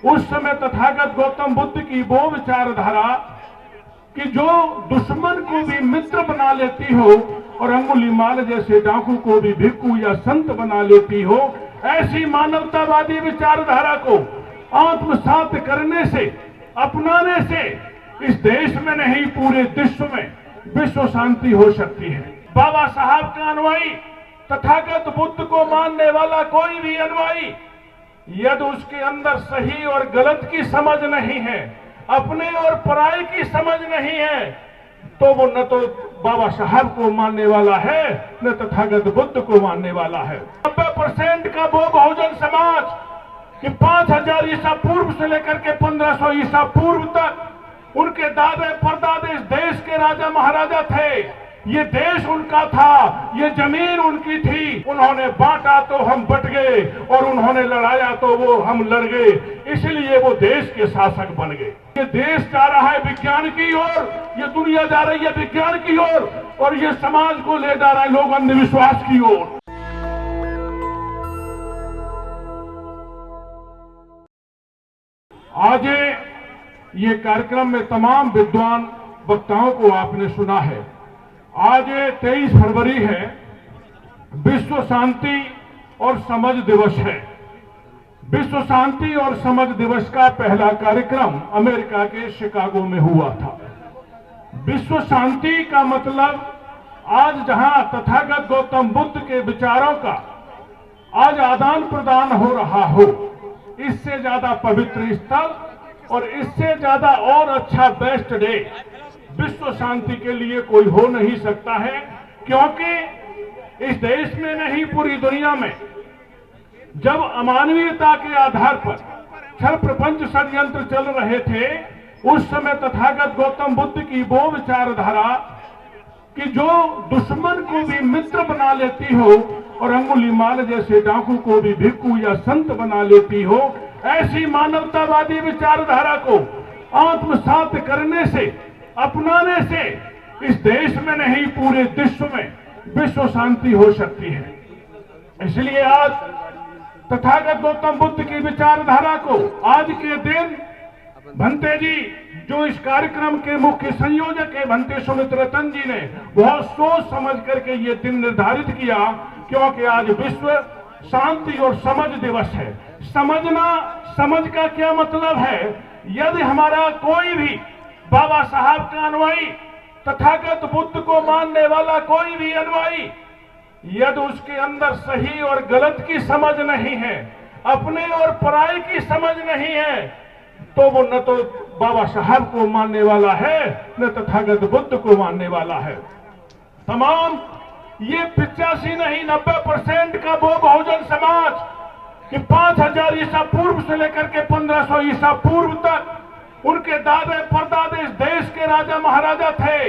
उस समय तथागत गौतम बुद्ध की वो विचारधारा कि जो दुश्मन को भी मित्र बना लेती हो और अंगुलीमाल जैसे डाकू को भी भिक्खु या संत बना लेती हो, ऐसी मानवतावादी विचारधारा को आत्मसात करने से, अपनाने से इस देश में नहीं पूरे विश्व में विश्व शांति हो सकती है। बाबा साहब का अनुयायी, तथागत बुद्ध को मानने वाला कोई भी अनुयायी, यदि उसके अंदर सही और गलत की समझ नहीं है, अपने और पराये की समझ नहीं है, तो वो न तो बाबा साहब को मानने वाला है न तथागत बुद्ध को मानने वाला है। 90% का वो बहुजन समाज कि 5000 ईसा पूर्व से लेकर के 1500 ईसा पूर्व तक उनके दादे परदादे इस देश के राजा महाराजा थे। ये देश उनका था, ये जमीन उनकी थी। उन्होंने बांटा तो हम बट गए और उन्होंने लड़ाया तो वो हम लड़ गए, इसलिए वो देश के शासक बन गए। ये देश जा रहा है विज्ञान की ओर, ये दुनिया जा रही है विज्ञान की ओर, और ये समाज को ले जा रहा है लोग अंधविश्वास की ओर। आज ये कार्यक्रम में तमाम विद्वान वक्ताओं को आपने सुना है। आज 23 फरवरी है, विश्व शांति और समझ दिवस है। विश्व शांति और समझ दिवस का पहला कार्यक्रम अमेरिका के शिकागो में हुआ था। विश्व शांति का मतलब आज जहां तथागत गौतम बुद्ध के विचारों का आज आदान प्रदान हो रहा हो, इससे ज्यादा पवित्र स्थल और इससे ज्यादा और अच्छा बेस्ट डे विश्व शांति के लिए कोई हो नहीं सकता है, क्योंकि इस देश में नहीं पूरी दुनिया में जब अमानवीयता के आधार पर छल प्रपंच षड्यंत्र चल रहे थे, उस समय तथागत गौतम बुद्ध की वो विचारधारा कि जो दुश्मन को भी मित्र बना लेती हो और अंगुलीमाल जैसे डाकू को भी भिक्खु या संत बना लेती हो, ऐसी मानवतावादी विचारधारा को आत्मसात करने से, अपनाने से इस देश में नहीं पूरे विश्व में विश्व शांति हो सकती है। इसलिए आज तथागत गौतम बुद्ध की विचारधारा को आज के दिन भंते जी, जो इस कार्यक्रम के मुख्य संयोजक है, भंते सुमित रतन जी ने बहुत सोच समझ करके ये दिन निर्धारित किया, क्योंकि आज विश्व शांति और समझ दिवस है। समझना, समझ का क्या मतलब है? यदि हमारा कोई भी बाबा साहब का अनुयायी, तथागत बुद्ध को मानने वाला कोई भी अनुयायी, यदि उसके अंदर सही और गलत की समझ नहीं है, अपने और पराये की समझ नहीं है, तो वो न तो बाबा साहब को मानने वाला है न तथागत बुद्ध को मानने वाला है। तमाम ये 85 नहीं 90% का वो बहुजन समाज कि 5000 ईसा पूर्व से लेकर के 1500 ईसा पूर्व तक उनके दादे परदादे इस देश के राजा महाराजा थे।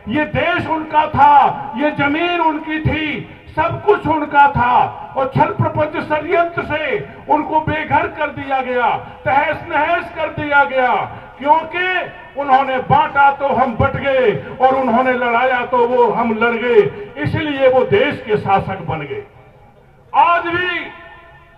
ये देश उनका था, ये जमीन उनकी थी, सब कुछ उनका था, और छल प्रपंच षड्यंत्र से उनको बेघर कर दिया गया, तहस नहस कर दिया गया, क्योंकि उन्होंने बांटा तो हम बट गए और उन्होंने लड़ाया तो वो हम लड़ गए, इसलिए वो देश के शासक बन गए। आज भी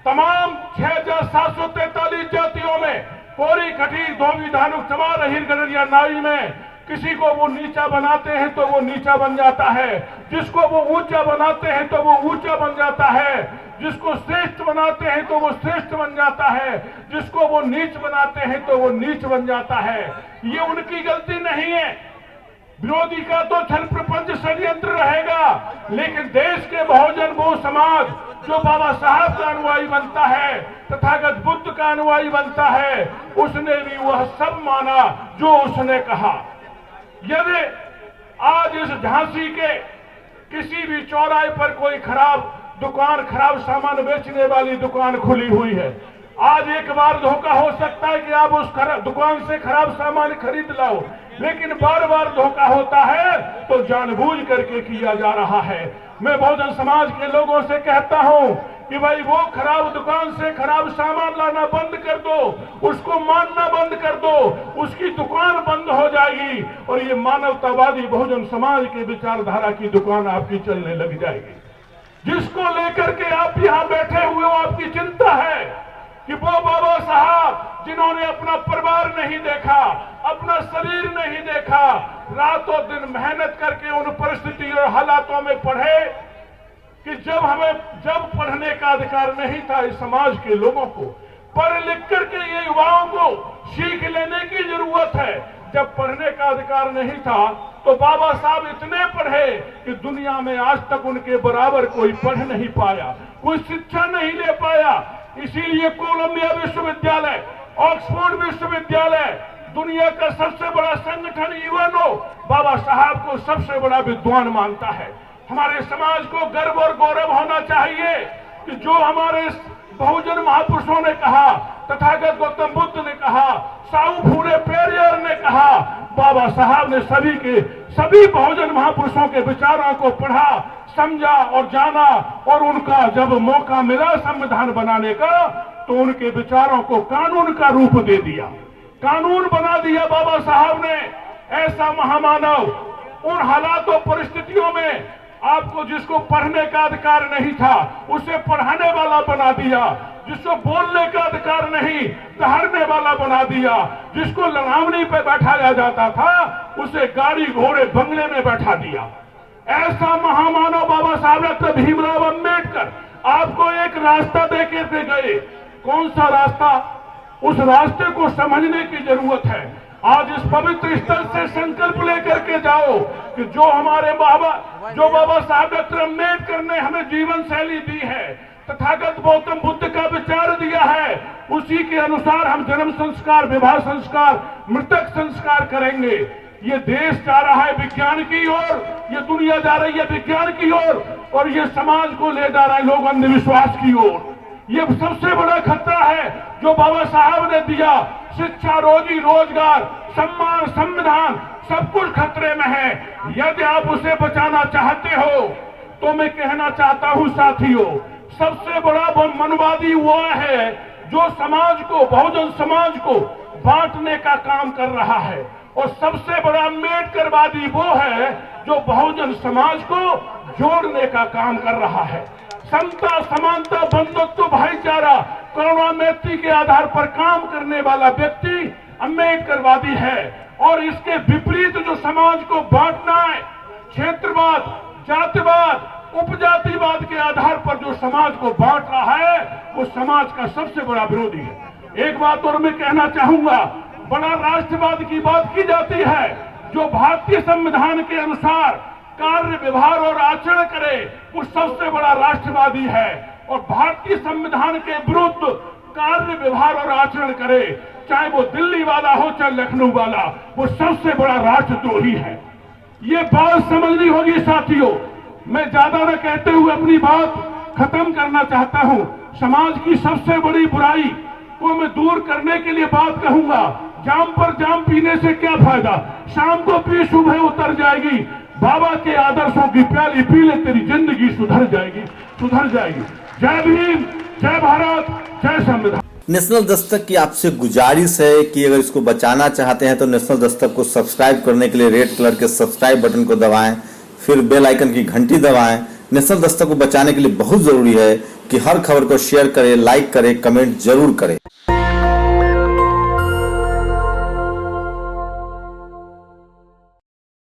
तमाम 6743 जातियों में कोरी कठी धोबी धानुक चमार अहिर गडरिया नाई में किसी को वो नीचा बनाते हैं तो वो नीचा बन जाता है, जिसको वो ऊंचा बनाते हैं तो वो ऊंचा बन जाता है, जिसको श्रेष्ठ बनाते हैं तो वो श्रेष्ठ बन जाता है, जिसको वो नीच बनाते हैं तो वो नीच बन जाता है। ये उनकी गलती नहीं है। विरोधी का तो छल प्रपंच षड्यंत्र रहेगा, लेकिन देश के बहुजन वो समाज जो बाबा साहब का अनुयायी बनता है, तथागत बुद्ध का अनुयायी बनता है, उसने भी वह सब माना जो उसने कहा। यदि आज इस झांसी के किसी भी चौराहे पर कोई खराब दुकान, खराब सामान बेचने वाली दुकान खुली हुई है, आज एक बार धोखा हो सकता है कि आप उस दुकान से खराब सामान खरीद लाओ, लेकिन बार बार धोखा होता है तो जानबूझ करके किया जा रहा है। मैं बहुजन समाज के लोगों से कहता हूं कि भाई वो खराब दुकान से खराब सामान लाना बंद कर दो, उसको मानना बंद कर दो, उसकी दुकान बंद हो जाएगी और ये मानवतावादी बहुजन समाज की विचारधारा की दुकान आपकी चलने लग जाएगी। जिसको लेकर के आप यहाँ बैठे हुए हो, आपकी चिंता है कि वो बाबा साहब जिन्होंने अपना परिवार नहीं देखा, अपना शरीर नहीं देखा, रातों दिन मेहनत करके उन परिस्थिति और हालातों में पढ़े कि जब पढ़ने का अधिकार नहीं था इस समाज के लोगों को, पढ़ लिख करके ये युवाओं को सीख लेने की जरूरत है। जब पढ़ने का अधिकार नहीं था तो बाबा साहब इतने पढ़े कि दुनिया में आज तक उनके बराबर कोई पढ़ नहीं पाया, कोई शिक्षा नहीं ले पाया। इसीलिए कोलंबिया विश्वविद्यालय, ऑक्सफोर्ड विश्वविद्यालय, दुनिया का सबसे बड़ा संगठन यूएनओ बाबा साहब को सबसे बड़ा विद्वान मानता है। हमारे समाज को गर्व और गौरव होना चाहिए कि जो हमारे बहुजन महापुरुषों ने कहा, तथागत गौतम बुद्ध ने कहा, साऊ फूले पेरियर ने कहा, बाबा साहब ने सभी बहुजन महापुरुषों के विचारों को पढ़ा, समझा और जाना, और उनका जब मौका मिला संविधान बनाने का तो उनके विचारों को कानून का रूप दे दिया, कानून बना दिया बाबा साहब ने। ऐसा महामानव उन हालातों परिस्थितियों में आपको जिसको पढ़ने का अधिकार नहीं था उसे पढ़ाने वाला बना दिया, जिसको बोलने का अधिकार नहीं ठहरने वाला बना दिया, जिसको लड़ावनी पे बैठाया जाता था उसे गाड़ी घोड़े बंगले में बैठा दिया। ऐसा महामानव बाबा साहब डॉक्टर भीमराव अंबेडकर आपको एक रास्ता देके दे गए। कौन सा रास्ता? उस रास्ते को समझने की जरूरत है। आज इस पवित्र स्थल से संकल्प लेकर के जाओ कि जो बाबा साहब डॉक्टर अंबेडकर ने हमें जीवन शैली दी है, तथागत गौतम बुद्ध का विचार दिया है, उसी के अनुसार हम जन्म संस्कार, विवाह संस्कार, मृतक संस्कार करेंगे। ये देश जा रहा है विज्ञान की ओर, ये दुनिया जा रही है विज्ञान की ओर, और ये समाज को ले जा रहा है लोग अंधविश्वास की ओर। ये सबसे बड़ा खतरा है जो बाबा साहब ने दिया। शिक्षा, रोजी रोजगार, सम्मान, संविधान, सब कुछ खतरे में है। यदि आप उसे बचाना चाहते हो तो मैं कहना चाहता हूं साथियों, सबसे बड़ा मनवादी वो है जो समाज को, बहुजन समाज को बांटने का काम कर रहा है, और सबसे बड़ा अम्बेडकरवादी वो है जो बहुजन समाज को जोड़ने का काम कर रहा है। समता, समानता, बंधुत्व, भाईचारा, करुणा, मैत्री के आधार पर काम करने वाला व्यक्ति अम्बेडकरवादी है। और इसके विपरीत जो समाज को बांटना है, क्षेत्रवाद, जातिवाद, उपजातिवाद के आधार पर जो समाज को बांट रहा है, वो समाज का सबसे बड़ा विरोधी है। एक बात और मैं कहना चाहूंगा, बड़ा राष्ट्रवाद की बात की जाती है, जो भारतीय संविधान के अनुसार कार्य, व्यवहार और आचरण करे वो सबसे बड़ा राष्ट्रवादी है। और भारतीय संविधान के विरुद्ध कार्य, व्यवहार और आचरण करे, चाहे वो दिल्ली वाला हो चाहे लखनऊ वाला, वो सबसे बड़ा राष्ट्रद्रोही है। ये बात समझनी होगी साथियों। मैं ज्यादा न कहते हुए अपनी बात खत्म करना चाहता हूं। समाज की सबसे बड़ी बुराई को मैं दूर करने के लिए बात कहूंगा। जाम पर जाम पीने से क्या फायदा, शाम को पी सुबह उतर जाएगी। बाबा के आदर्शों की प्याली पी ले, तेरी जिंदगी सुधर जाएगी, सुधर जाएगी। जय भीम, जय भारत, जय संविधान। नेशनल दस्तक की आपसे गुजारिश है कि अगर इसको बचाना चाहते हैं तो नेशनल दस्तक को सब्सक्राइब करने के लिए रेड कलर के सब्सक्राइब बटन को दबाएं, फिर बेल आइकन की घंटी दबाएं। नेशनल दस्तक को बचाने के लिए बहुत जरूरी है कि हर खबर को शेयर करें, लाइक करें, कमेंट जरूर करें।